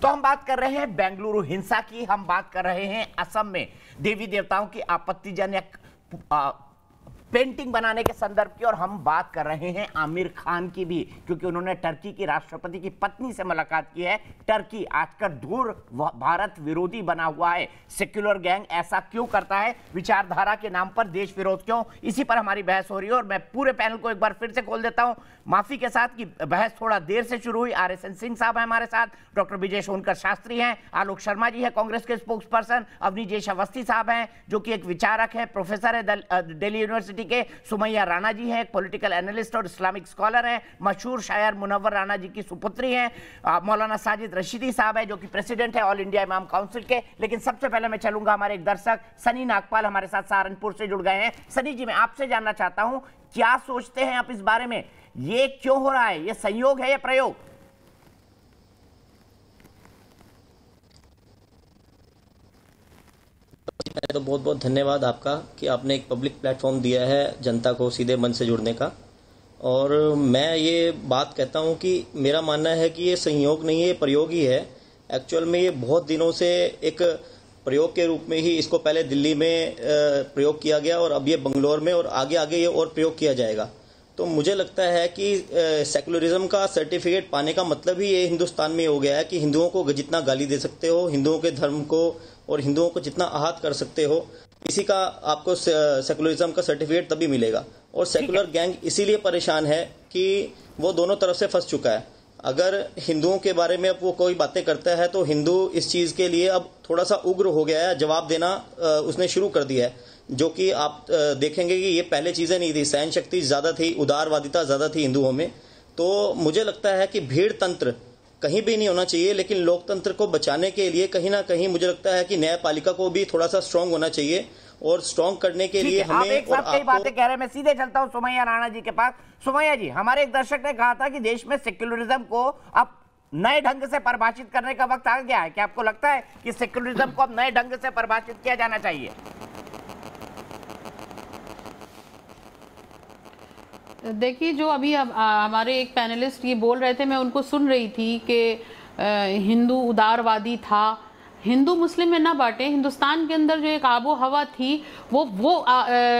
तो हम बात कर रहे हैं बेंगलुरु हिंसा की, हम बात कर रहे हैं असम में देवी देवताओं की आपत्तिजनक पेंटिंग बनाने के संदर्भ की, और हम बात कर रहे हैं आमिर खान की भी, क्योंकि उन्होंने टर्की की राष्ट्रपति की पत्नी से मुलाकात की है। टर्की आजकल दूर भारत विरोधी बना हुआ है। सेक्युलर गैंग ऐसा क्यों करता है? विचारधारा के नाम पर देश विरोध क्यों? इसी पर हमारी बहस हो रही है और मैं पूरे पैनल को एक बार फिर से खोल देता हूं, माफी के साथ कि बहस थोड़ा देर से शुरू हुई। RSN सिंह साहब हैं हमारे साथ, डॉक्टर विजय सोनकर शास्त्री हैं, आलोक शर्मा जी है कांग्रेस के स्पोक्स पर्सन, अवनीजेश अवस्थी साहब हैं जो कि एक विचारक है, प्रोफेसर है दिल्ली यूनिवर्सिटी के, सुमैया राणा जी हैं, एक पॉलिटिकल एनालिस्ट और इस्लामिक स्कॉलर हैं, मशहूर शायर मुनव्वर राणा जी की सुपुत्री हैं, मौलाना साजिद रशीदी साहब है जो कि प्रेसिडेंट है ऑल इंडिया इमाम काउंसिल के। लेकिन सबसे पहले मैं चलूंगा हमारे एक दर्शक सनी नागपाल हमारे साथ सहारनपुर से जुड़ गए हैं। सनी जी, मैं आपसे जानना चाहता हूं, क्या सोचते हैं आप इस बारे में? ये क्यों हो रहा है? ये संयोग है या प्रयोग? तो बहुत बहुत धन्यवाद आपका कि आपने एक पब्लिक प्लेटफॉर्म दिया है जनता को सीधे मन से जुड़ने का। और मैं ये बात कहता हूँ कि मेरा मानना है कि ये संयोग नहीं है, ये प्रयोग ही है। एक्चुअल में ये बहुत दिनों से एक प्रयोग के रूप में ही इसको पहले दिल्ली में प्रयोग किया गया और अब ये बंगलौर में और आगे आगे ये और प्रयोग किया जाएगा। तो मुझे लगता है कि सेकुलरिज्म का सर्टिफिकेट पाने का मतलब ही ये हिंदुस्तान में हो गया है कि हिंदुओं को जितना गाली दे सकते हो, हिंदुओं के धर्म को और हिंदुओं को जितना आहत कर सकते हो, इसी का आपको सेकुलरिज्म का सर्टिफिकेट तभी मिलेगा। और सेकुलर गैंग इसीलिए परेशान है कि वो दोनों तरफ से फंस चुका है। अगर हिंदुओं के बारे में अब वो कोई बातें करता है तो हिंदू इस चीज के लिए अब थोड़ा सा उग्र हो गया है, जवाब देना उसने शुरू कर दिया है, जो कि आप देखेंगे कि ये पहले चीजें नहीं थी। सहन शक्ति ज्यादा थी, उदारवादिता ज्यादा थी हिंदुओं में। तो मुझे लगता है कि भीड़ तंत्र कहीं भी नहीं होना चाहिए, लेकिन लोकतंत्र को बचाने के लिए कहीं ना कहीं मुझे लगता है कि न्यायपालिका को भी थोड़ा सा स्ट्रांग होना चाहिए। और स्ट्रांग करने के लिए हमें आप एक साथ कई बातें कह रहे हैं, मैं सीधे चलता हूं सुमैया राणा जी के पास। सुमैया जी, हमारे एक दर्शक ने कहा था कि देश में सेक्युलरिज्म को अब नए ढंग से परिभाषित करने का वक्त आ गया है। क्या आपको लगता है कि सेक्युलरिज्म को अब नए ढंग से परिभाषित किया जाना चाहिए? देखिए, जो अभी हमारे एक पैनलिस्ट ये बोल रहे थे, मैं उनको सुन रही थी कि हिंदू उदारवादी था। हिंदू मुस्लिम में ना बांटे, हिंदुस्तान के अंदर जो एक आबो हवा थी वो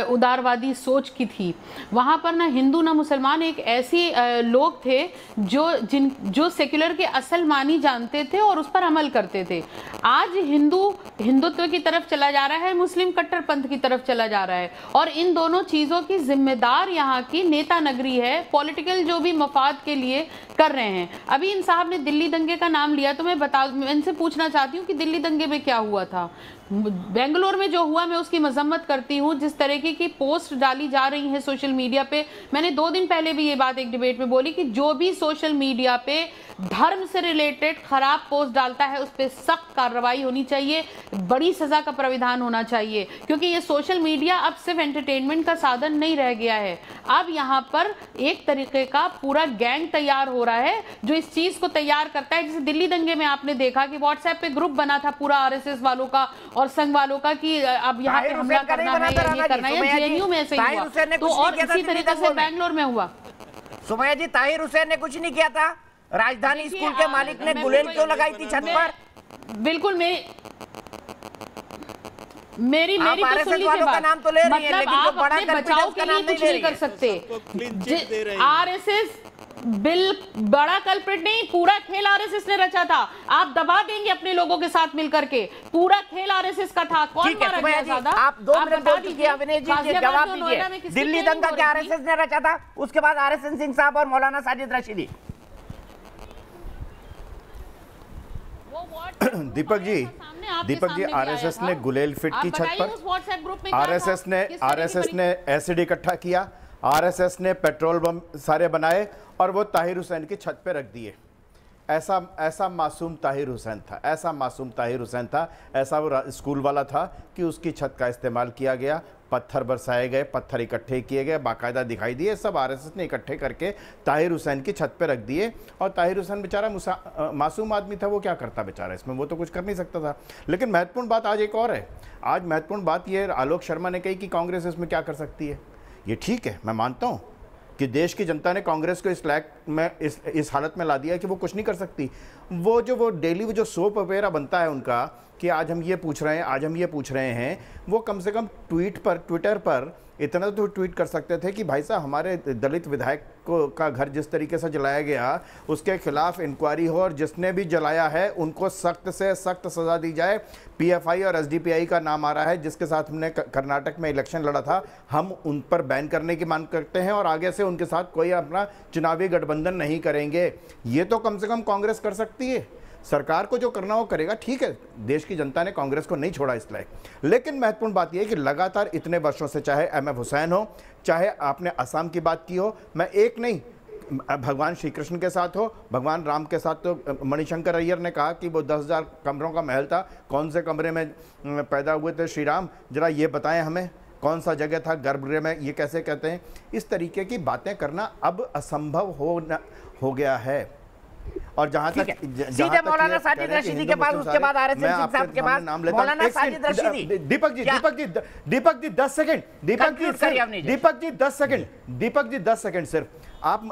उदारवादी सोच की थी। वहाँ पर ना हिंदू ना मुसलमान एक ऐसे लोग थे जो सेक्युलर के असल मानी जानते थे और उस पर अमल करते थे। आज हिंदुत्व की तरफ चला जा रहा है, मुस्लिम कट्टरपंथ की तरफ चला जा रहा है, और इन दोनों चीज़ों की जिम्मेदार यहाँ की नेता नगरी है, पॉलिटिकल जो भी मफाद के लिए कर रहे हैं। अभी इन साहब ने दिल्ली दंगे का नाम लिया, तो मैं इनसे पूछना चाहती हूँ कि दिल्ली दंगे में क्या हुआ था? बेंगलोर में जो हुआ मैं उसकी मजम्मत करती हूँ। जिस तरीके की पोस्ट डाली जा रही है सोशल मीडिया पे, मैंने 2 दिन पहले भी ये बात एक डिबेट में बोली कि जो भी सोशल मीडिया पे धर्म से रिलेटेड खराब पोस्ट डालता है उस पर सख्त कार्रवाई होनी चाहिए, बड़ी सजा का प्राविधान होना चाहिए, क्योंकि ये सोशल मीडिया अब सिर्फ एंटरटेनमेंट का साधन नहीं रह गया है। अब यहाँ पर एक तरीके का पूरा गैंग तैयार हो रहा है जो इस चीज को तैयार करता है। जैसे दिल्ली दंगे में आपने देखा कि व्हाट्सएप पे ग्रुप बना था पूरा RSS वालों का और संघ वालों का कि अब यहाँ पे हमला करना है या ये करना है। JNU में ऐसे ही हुआ, तो और इसी तरीके से बेंगलोर में हुआ। सुमैया जी, ताहिर हुसैन ने कुछ नहीं किया था? राजधानी स्कूल के मालिक ने गुलेल क्यों लगाई थी छत पर? बिल्कुल, मेरी तो सुन लीजिए बात। मतलब आप अपने बचाव के लिए कुछ नहीं कर सकते। RSS बड़ा कल्प्रिट नहीं, पूरा खेल RSS ने रचा था। आप दबा देंगे अपने लोगों के साथ मिलकर के, पूरा खेल RSS का था। कौन मारा गया ज्यादा? आप 2 मिनट बोल चुके हैं, अविनेश जी जवाब दीजिए। दिल्ली दंगा क्या RSS ने रचा था? उसके बाद RSN सिंह साहब और मौलाना साजिद रशीदी। दीपक जी, RSS ने गुलेल फिट की छत पर, RSS ने एसिड इकट्ठा किया, RSS ने पेट्रोल बम सारे बनाए और वो ताहिर हुसैन की छत पे रख दिए। ऐसा मासूम ताहिर हुसैन था, ऐसा वो स्कूल वाला था कि उसकी छत का इस्तेमाल किया गया, पत्थर बरसाए गए, पत्थर इकट्ठे किए गए, बाकायदा दिखाई दिए, सब RSS ने इकट्ठे करके ताहिर हुसैन की छत पे रख दिए। और ताहिर हुसैन बेचारा मासूम आदमी था, वो क्या करता बेचारा इसमें, वो तो कुछ कर नहीं सकता था। लेकिन महत्वपूर्ण बात आज एक और है। आज महत्वपूर्ण बात ये आलोक शर्मा ने कही कि कांग्रेस इसमें क्या कर सकती है। ये ठीक है, मैं मानता हूँ कि देश की जनता ने कांग्रेस को इस लायक में इस हालत में ला दिया है कि वो कुछ नहीं कर सकती। वो डेली वो जो सोप ऑपेरा बनता है उनका कि आज हम ये पूछ रहे हैं, आज हम ये पूछ रहे हैं, वो कम से कम ट्विटर पर इतना तो ट्वीट कर सकते थे कि भाई साहब हमारे दलित विधायक का घर जिस तरीके से जलाया गया उसके खिलाफ इंक्वायरी हो और जिसने भी जलाया है उनको सख्त से सख्त सजा दी जाए। पीएफआई और एसडीपीआई का नाम आ रहा है जिसके साथ हमने कर्नाटक में इलेक्शन लड़ा था, हम उन पर बैन करने की मांग करते हैं और आगे से उनके साथ कोई अपना चुनावी गठबंधन नहीं करेंगे। ये तो कम से कम कांग्रेस कर सकती है। सरकार को जो करना वो करेगा, ठीक है, देश की जनता ने कांग्रेस को नहीं छोड़ा इसलिए। लेकिन महत्वपूर्ण बात यह है कि लगातार इतने वर्षों से, चाहे एमएफ हुसैन हो, चाहे आपने असम की बात की हो, मैं एक नहीं, भगवान श्री कृष्ण के साथ हो, भगवान राम के साथ, तो मणिशंकर अय्यर ने कहा कि वो 10,000 कमरों का महल था, कौन से कमरे में पैदा हुए थे श्री राम, जरा ये बताएं हमें, कौन सा जगह था गर्भगृह में, ये कैसे कहते हैं। इस तरीके की बातें करना अब असंभव हो गया है। और जहां तक सीधे मौलाना साजिद रशीदी के पास, उसके बाद आरएसएस साहब के पास मौलाना साजिद रशीदी। दीपक जी 10 सेकंड, दीपक जी 10 सेकंड सिर्फ आप,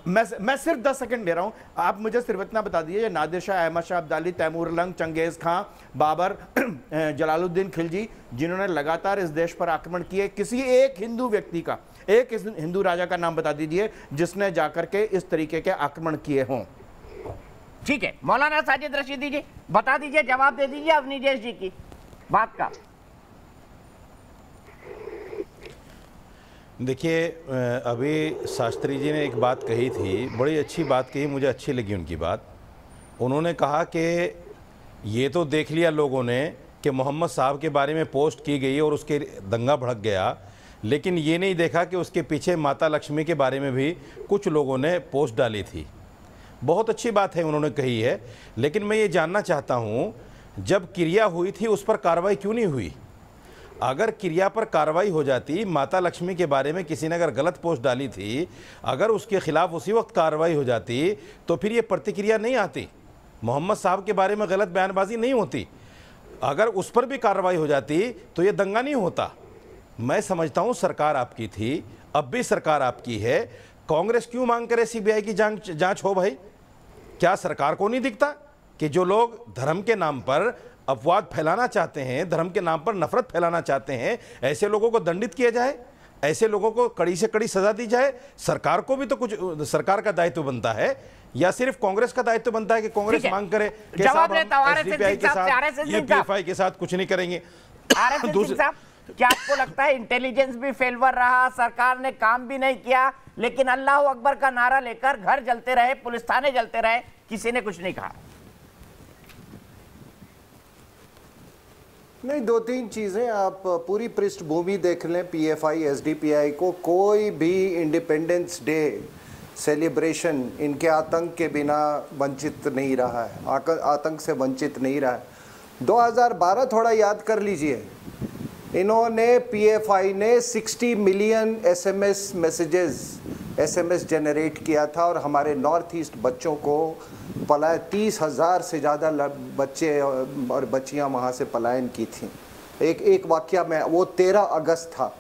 मैं सिर्फ 10 सेकंड ले रहा हूं, आप मुझे सिर्फ इतना बता दीजिए, नादिर शाह, अहमद शाह अब्दाली, तैमूर लंग, चंगेज खां, बाबर, जलालुद्दीन खिलजी, जिन्होंने लगातार इस देश पर आक्रमण किए, किसी एक हिंदू व्यक्ति का, एक हिंदू राजा का नाम बता दीजिए जिसने जाकर के इस तरीके के आक्रमण किए हों। ठीक है, मौलाना साजिद रशीदी जी बता दीजिए, जवाब दे दीजिए अवनीजेश जी की बात का। देखिए, अभी शास्त्री जी ने एक बात कही थी, बड़ी अच्छी बात कही, मुझे अच्छी लगी उनकी बात। उन्होंने कहा कि ये तो देख लिया लोगों ने कि मोहम्मद साहब के बारे में पोस्ट की गई और उसके दंगा भड़क गया, लेकिन ये नहीं देखा कि उसके पीछे माता लक्ष्मी के बारे में भी कुछ लोगों ने पोस्ट डाली थी। बहुत अच्छी बात है उन्होंने कही है, लेकिन मैं ये जानना चाहता हूँ, जब क्रिया हुई थी उस पर कार्रवाई क्यों नहीं हुई? अगर क्रिया पर कार्रवाई हो जाती, माता लक्ष्मी के बारे में किसी ने अगर गलत पोस्ट डाली थी, अगर उसके खिलाफ उसी वक्त कार्रवाई हो जाती तो फिर ये प्रतिक्रिया नहीं आती, मोहम्मद साहब के बारे में गलत बयानबाजी नहीं होती। अगर उस पर भी कार्रवाई हो जाती तो ये दंगा नहीं होता। मैं समझता हूँ सरकार आपकी थी, अब भी सरकार आपकी है, कांग्रेस क्यों मांग करे सीबीआई की जांच हो? भाई, क्या सरकार को नहीं दिखता कि जो लोग धर्म के नाम पर अपवाद फैलाना चाहते हैं, धर्म के नाम पर नफरत फैलाना चाहते हैं, ऐसे लोगों को दंडित किया जाए, ऐसे लोगों को कड़ी से कड़ी सजा दी जाए? सरकार को भी तो कुछ, सरकार का दायित्व बनता है, या सिर्फ कांग्रेस का दायित्व बनता है कि कांग्रेस मांग करे कि साहब हम एसडीपीआई के साथ, यूपीएफआई के साथ कुछ नहीं करेंगे? क्या आपको लगता है इंटेलिजेंस भी फेलवर रहा, सरकार ने काम भी नहीं किया, लेकिन अल्लाह अकबर का नारा लेकर घर जलते रहे, पुलिस थाने जलते रहे, किसी ने कुछ नहीं कहा? नहीं, दो तीन चीज़ें, आप पूरी पृष्ठभूमि देख लें पीएफआई एसडीपीआई को, कोई भी इंडिपेंडेंस डे सेलिब्रेशन इनके आतंक के बिना वंचित नहीं रहा है, आतंक से वंचित नहीं रहा है। 2012 थोड़ा याद कर लीजिए, इन्होंने पीएफआई ने 60 मिलियन एसएमएस जनरेट किया था और हमारे नॉर्थ ईस्ट बच्चों को पलायन, 30,000 से ज़्यादा बच्चे और बच्चियां वहां से पलायन की थी। एक वाकया में वो 13 अगस्त था।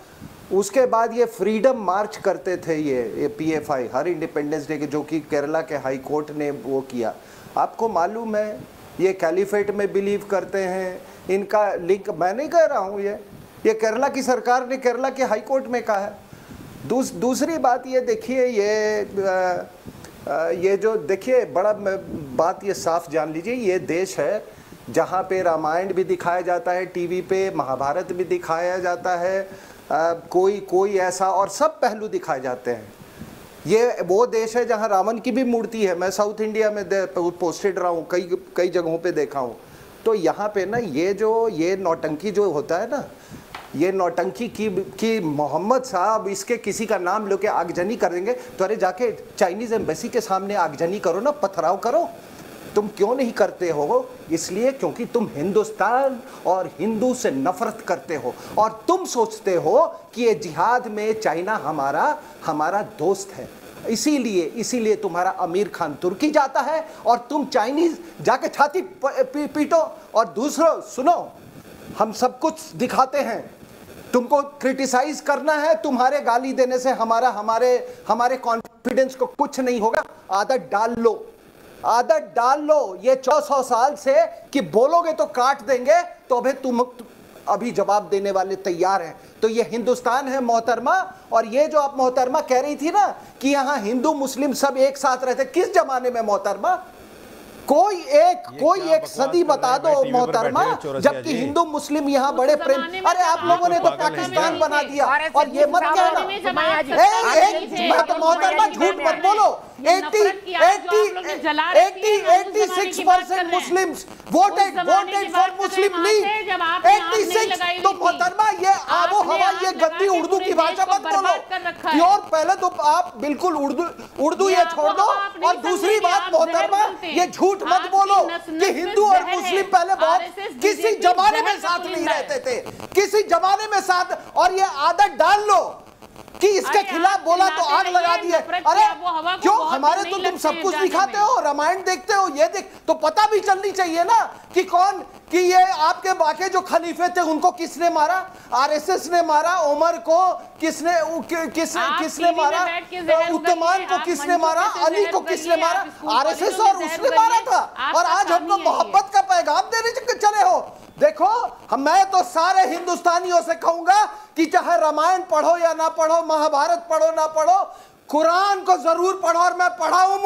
उसके बाद ये फ्रीडम मार्च करते थे ये पीएफआई हर इंडिपेंडेंस डे के, जो कि केरला के हाई कोर्ट ने वो किया। आपको मालूम है ये कैलिफेट में बिलीव करते हैं, इनका लिंक मैं नहीं कह रहा हूँ, ये केरला की सरकार ने केरला के हाई कोर्ट में कहा है। दूसरी बात ये देखिए, ये जो देखिए बड़ा बात ये साफ जान लीजिए, ये देश है जहाँ पे रामायण भी दिखाया जाता है टीवी पे, महाभारत भी दिखाया जाता है, कोई ऐसा और सब पहलू दिखाए जाते हैं। ये वो देश है जहाँ रावण की भी मूर्ति है, मैं साउथ इंडिया में पोस्टेड रहा हूँ, कई जगहों पे देखा हूँ। तो यहाँ पे ना ये नौटंकी जो होता है ना, ये नौटंकी की मोहम्मद साहब इसके किसी का नाम लेके आगजनी कर देंगे, तो अरे जाके चाइनीज़ एम्बेसी के सामने आगजनी करो ना, पथराव करो। तुम क्यों नहीं करते हो? इसलिए क्योंकि तुम हिंदुस्तान और हिंदू से नफरत करते हो और तुम सोचते हो कि ये जिहाद में चाइना हमारा दोस्त है। इसीलिए तुम्हारा आमिर खान तुर्की जाता है और तुम चाइनीज जाके छाती पीटो। और दूसरों सुनो, हम सब कुछ दिखाते हैं, तुमको क्रिटिसाइज करना है, तुम्हारे गाली देने से हमारे कॉन्फिडेंस को कुछ नहीं होगा। आदत डाल लो, आदत डाल लो। ये 400 साल से कि बोलोगे तो काट देंगे, तो अभी तुम अभी जवाब देने वाले तैयार हैं। तो ये हिंदुस्तान है मोहतरमा। और ये जो आप मोहतरमा कह रही थी ना कि यहाँ हिंदू मुस्लिम सब एक साथ रहते, किस जमाने में मोहतरमा? कोई एक सदी बता दो मोहतरमा, जबकि हिंदू मुस्लिम यहाँ बड़े प्रेम। अरे आप लोगों ने तो पाकिस्तान बना दिया। और ये मत कहना मोहतरमा, झूठ मत बोलो। 86% Muslims voted for Muslim league, 86। तो मोहतरमा ये आबो हवा, ये गंदी उर्दू की भाषा मत बोलो। प्योर पहले तो आप बिल्कुल उर्दू ये छोड़ दो। और दूसरी बात मोहतरमा, ये झूठ मत बोलो कि हिंदू और मुस्लिम पहले बहुत किसी जमाने में साथ नहीं रहते थे, किसी जमाने में साथ। और ये आदत डाल लो कि इसके खिलाफ बोला तो आग लगा दी है। अरे क्यों? हमारे तो तुम सब कुछ दिखाते हो, रामायण देखते हो, ये देख तो पता भी चलनी चाहिए ना कि कौन, कि ये आपके बाकी जो खलीफे थे उनको किसने मारा? आरएसएस ने मारा। उमर को किसने मारा? उस्मान को किसने मारा? अली को किसने मारा? आरएसएस और उसने मारा था। और आज हमको मोहब्बत का पैगाम देने चले हो। देखो, मैं तो सारे हिंदुस्तानियों से कहूंगा कि चाहे रामायण पढ़ो या ना पढ़ो, महाभारत पढ़ो ना पढ़ो, कुरान को जरूर पढ़ो। और मैं पढ़ा हूं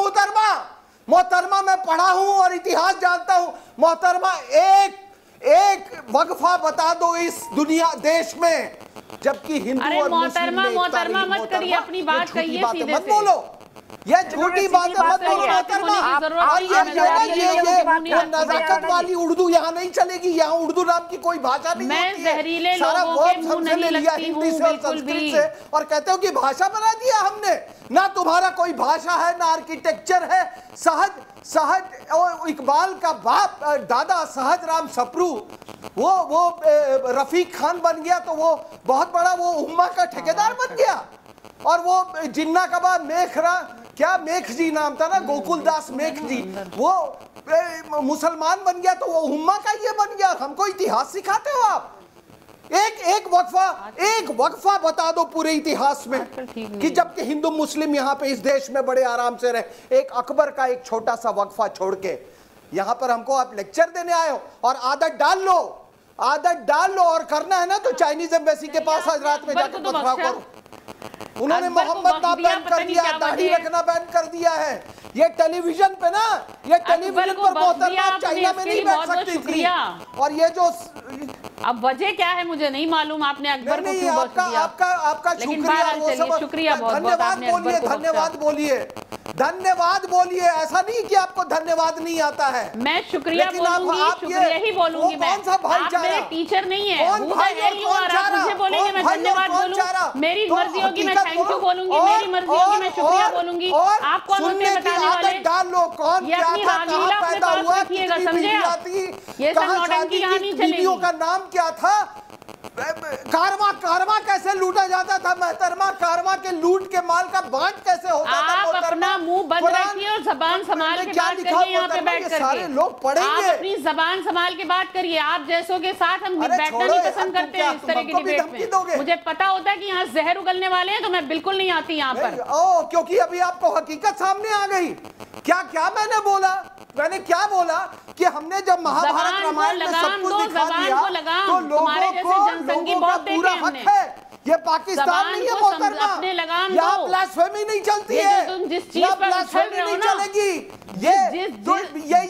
मोहतरमा, मैं पढ़ा हूं और इतिहास जानता हूं मोहतरमा। एक वक्फा बता दो इस देश में, जबकि हिंदू और मुस्लिम मोहतरमा मत करिए, अपनी बात कहिए, सीधे मत बोलो। ये झूठी बातें मत बोलो मोहतरमा। और ये नजाकत वाली उर्दू यहाँ नहीं चलेगी। यहाँ उर्दू नाम की कोई भाषा नहीं होती है। सारा वर्ड हमसे ले लिया हिंदी से और संस्कृत से, और कहते हो कि भाषा बना दिया हमने। ना तुम्हारा कोई भाषा है, ना आर्किटेक्चर है। सहज इकबाल का बाप दादा सहज राम सप्रू, वो रफीक खान बन गया तो वो बहुत बड़ा वो उम्मा का ठेकेदार बन गया। और वो जिन्ना का बाद मेख जी नाम था ना, गोकुल दास मेख जी, वो मुसलमान बन गया तो वो उम्मा का ये बन गया। हमको इतिहास सिखाते हो आप? एक वक्फा बता दो पूरे इतिहास में कि जबकि हिंदू मुस्लिम यहाँ पे इस देश में बड़े आराम से रहे। एक अकबर का एक छोटा सा वक्फा छोड़ के यहाँ पर हमको आप लेक्चर देने आए हो। और आदत डाल लो और करना है ना तो चाइनीज एम्बेसी के पास आज रात में जाकर बदलाव करो। उन्होंने मोहम्मद नाम बैन कर दिया, दाढ़ी रखना बैन कर दिया है। ये टेलीविजन पे ना, ये टेलीविजन पर मोहतरमा आप चाइना में नहीं बैठ सकती थी। और ये जो अब वजह क्या है मुझे नहीं मालूम, आपने अकबर को क्यों बख्श दिया? आपका शुक्रिया, धन्यवाद बोलिए। ऐसा नहीं कि आपको धन्यवाद नहीं आता है। मैं शुक्रिया बोलूंगी, शुक्रिया ही बोलूंगी। मैं आप मेरे टीचर नहीं है, मुझे बोलेंगे मैं धन्यवाद बोलूं, मेरी मर्जी होगी मैं थैंक यू बोलूंगी, मेरी मर्जी होगी मैं शुक्रिया बोलूंगी। आप कौन होते हैं बताने वाले? डाल लो कौन ये अपनी हावीला अपने पास रखिएगा, समझे आप? ये सब नौटंकी यहाँ नहीं चलेगी। का नाम क्या था? कारवा कैसे लूटा जाता था मोहतरमा? कारवा के लूट के माल का बांट कैसे होता था? आप अपना मुंह बंद रखिए और जबान संभाल के बात करिए। यहाँ पे बैठ करके सारे लोग पढ़ेंगे। आप अपनी जबान संभाल के बात करिए। आप जैसों के साथ हम बैठना नहीं पसंद करते हैं इस तरह की डिबेट में। मुझे पता होता है कि यहाँ जहर उगलने वाले हैं, तो मैं बिल्कुल नहीं आती यहाँ पर। क्योंकि अभी आपको हकीकत सामने आ गई। क्या मैंने क्या बोला कि हमने जब महाभारत रामायण में सब कुछ दिखा दिया तो लोगों का पूरा हक है। ये पाकिस्तान नहीं है मोहतरमा, यहाँ ब्लास्फेमी नहीं चलती है, यहाँ ब्लास्फेमी नहीं चलेगी। ये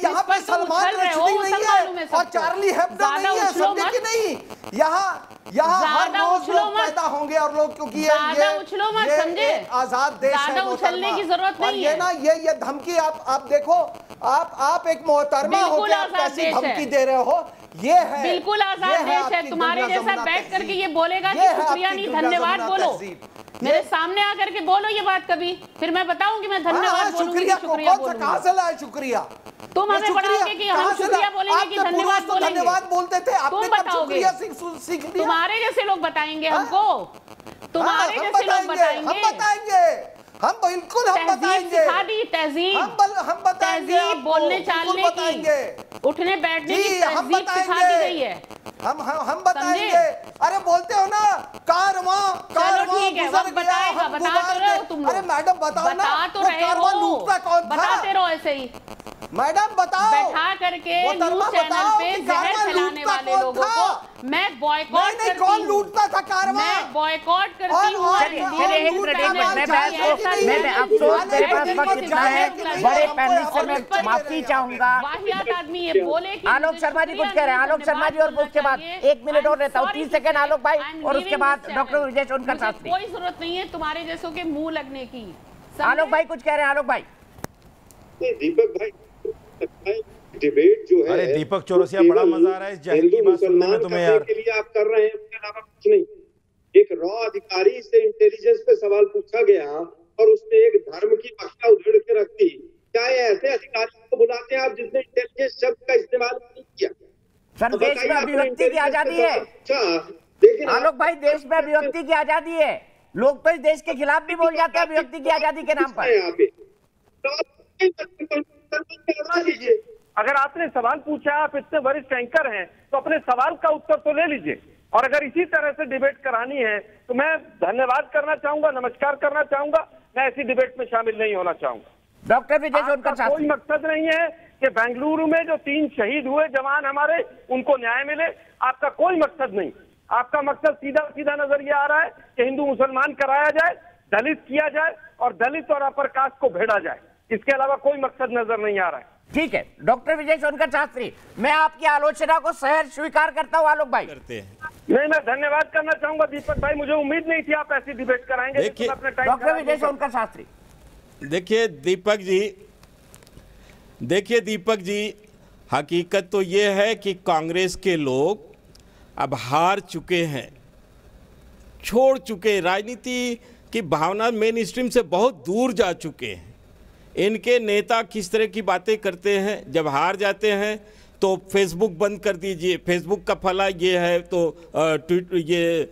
यहाँ पे सलमान रश्दी नहीं है और चार्ली हेब्डो नहीं है, समझे कि नहीं? यहाँ हर रोज लोग पैदा होंगे और लोग, क्योंकि ये आजाद देश है मोहतरमा। और ये ना ये धमकी आप देखो, आप एक मोहतरमा हो के आप कैसी धमकी दे रहे हो? ये है बिल्कुल आजाद देश है। तुम्हारे जैसा बैठ करके ये बोलेगा कि शुक्रिया नहीं धन्यवाद बोलो। मेरे सामने आकर के बोलो ये बात कभी, फिर मैं बताऊंगी मैं धन्यवाद बोलूंगी, शुक्रिया बोलूंगी। कहां से लाए शुक्रिया? तुम हमें पढ़ाओगे कि हम शुक्रिया बोलेंगे कि धन्यवाद बोलेंगे? धन्यवाद बोलते थे, तुम बताओगे, तुम्हारे जैसे लोग बताएंगे हमको, तुम्हारे जैसे लोग बताएंगे। हम बिल्कुल हम बताएंगे। तहजीब बोलने चालने की, उठने बैठने की तहजीब सिखा दी गई है। हम बताएंगे। अरे बोलते हो ना कारवां गुजर गया, हम गुजार गए। अरे मैडम बताओ ना, वो कारवां लूटता कौन था? बताते रहो ऐसे ही मैडम बताओ, बैठा करके न्यूज़ चैनल पे जहर फैलाने वाले लोगों को मैं बॉयकॉट करती हूं। कौन लूटता था कारवां? मैं बॉयकॉट करती हूं। अफसोस मेरे पास वक्त इतना है, बड़े पैनल से मैं माफी चाहूंगा। वाहियात आदमी ये बोले कि आलोक शर्मा जी कुछ कह रहे हैं, आलोक शर्मा जी, और उसके बाद 1 मिनट और रहता हूँ, 30 सेकंड आलोक भाई, और उसके बाद डॉक्टर विजय सोनकर शास्त्री। कोई जरूरत नहीं है तुम्हारे जैसों के मुंह लगने की। आलोक भाई कुछ कह रहे हैं, आलोक भाई। दीपक भाई डिबेट जो है, अरे दीपक चौरसिया, बड़ा मजा आ रहा है इस जहर की बात सुनने में तुम्हें यार। के लिए आप कर रहे हैं, उसके अलावा कुछ नहीं। एक रॉ अधिकारी से इंटेलिजेंस पे सवाल पूछा गया और उसने एक धर्म की बख्शा उधेड़ के रख दी। क्या ये ऐसे अधिकारियों को बुलाते हैं आप जिसने इंटेलिजेंस शब्द का इस्तेमाल नहीं किया? सर देश में अभिव्यक्ति की आजादी है, लेकिन आलोक भाई, देश में अभिव्यक्ति की आजादी है। लोग तो इस देश के खिलाफ भी बोल जाते हैं अभिव्यक्ति की आजादी के नाम पर। यहाँ पे अगर आपने सवाल पूछा, आप इतने वरिष्ठ एंकर हैं, तो अपने सवाल का उत्तर तो ले लीजिए। और अगर इसी तरह से डिबेट करानी है तो मैं धन्यवाद करना चाहूंगा, नमस्कार करना चाहूंगा, मैं ऐसी डिबेट में शामिल नहीं होना चाहूंगा। डॉक्टर विजय सोनकर शास्त्री, कोई मकसद नहीं है कि बेंगलुरु में जो 3 शहीद हुए जवान हमारे, उनको न्याय मिले। आपका कोई मकसद नहीं। आपका मकसद सीधा सीधा नजर ये आ रहा है कि हिंदू मुसलमान कराया जाए, दलित किया जाए और दलित और अपर कास्ट को भेड़ा जाए। इसके अलावा कोई मकसद नजर नहीं आ रहा है। ठीक है डॉक्टर विजय सोनकर शास्त्री, मैं आपकी आलोचना को सहर्ष स्वीकार करता हूं। आलोक भाई करते हैं। नहीं, मैं धन्यवाद करना चाहूंगा दीपक भाई, मुझे उम्मीद नहीं थी आप ऐसी डिबेट कराएंगे। देखिए डॉक्टर विजय सोनकर शास्त्री, देखिए दीपक जी, हकीकत तो ये है कि कांग्रेस के लोग अब हार चुके हैं, छोड़ चुके, राजनीति की भावना मेन स्ट्रीम से बहुत दूर जा चुके हैं। इनके नेता किस तरह की बातें करते हैं, जब हार जाते हैं तो फेसबुक बंद कर दीजिए, फेसबुक का फला ये है, तो ये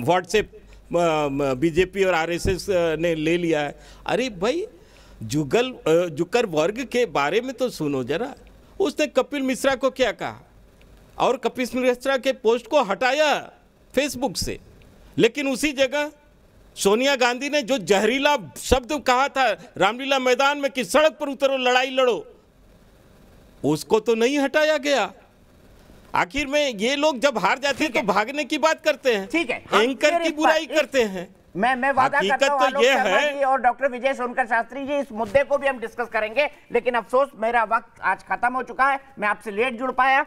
व्हाट्सएप बीजेपी और आरएसएस ने ले लिया है। अरे भाई, जुकर वर्ग के बारे में तो सुनो जरा। उसने कपिल मिश्रा को क्या कहा और कपिल मिश्रा के पोस्ट को हटाया फेसबुक से, लेकिन उसी जगह सोनिया गांधी ने जो जहरीला शब्द कहा था रामलीला मैदान में कि सड़क पर उतरो, लड़ाई लड़ो, उसको तो नहीं हटाया गया। आखिर में ये लोग जब हार जाते हैं तो भागने की बात करते हैं, ठीक है, एंकर की बुराई करते हैं। मैं वादा करता हूं तो आलोक ये शर्मा है जी और डॉक्टर विजय सोनकर शास्त्री जी, इस मुद्दे को भी हम डिस्कस करेंगे, लेकिन अफसोस मेरा वक्त आज खत्म हो चुका है। मैं आपसे लेट जुड़ पाया,